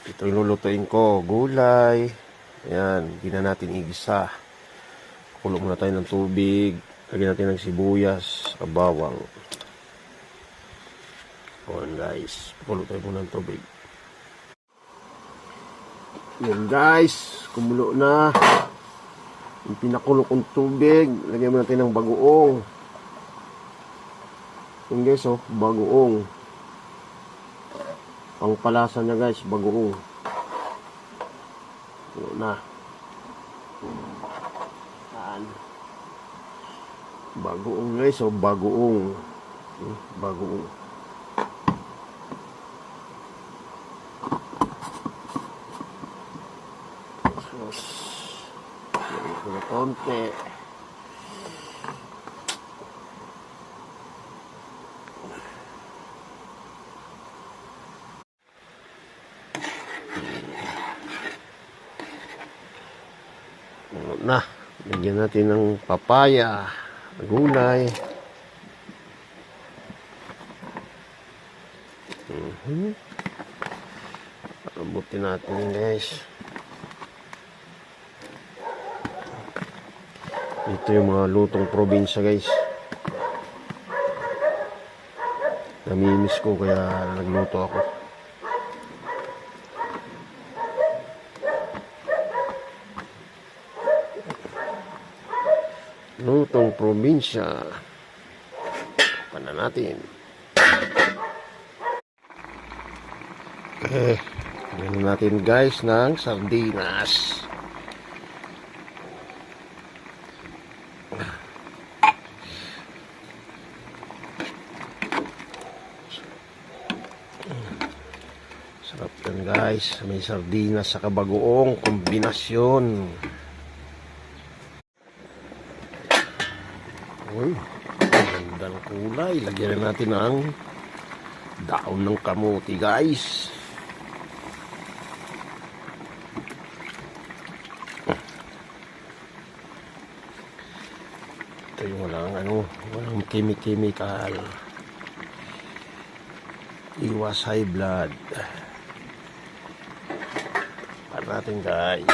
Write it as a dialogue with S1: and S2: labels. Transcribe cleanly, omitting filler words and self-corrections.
S1: Ito yung lulutuin ko, gulay. Ayan, hindi na natin igisa. Kulo muna tayo ng tubig. Lagyan natin ng sibuyas, bawang. Ayan guys, kulo tayo muna ng tubig. Ayan guys, kumulo na. Yung pinakulo kong tubig, lagyan mo natin ng bagoong. Ayan guys, oh, bagoong. Ang palasa niya guys, bagoong. Kulo na. Ayan. Bagoong guys, oh, bagoong. Bagoong. Ito konti. Na, lagyan natin ng papaya, gulay. Abutin natin guys. Ito yung mga lutong probinsya guys. Namimiss ko kaya nagluto ako. Lutong probinsya. Pana natin. Okay. Lagyan natin guys ng sardinas. Sarap yan guys. May sardinas sa bagoong kombinasyon. Uy, magandang kulay. Lagyan natin ng daon ng kamuti guys. Ito yung walang chemical. Iwas high blood. Para natin guys.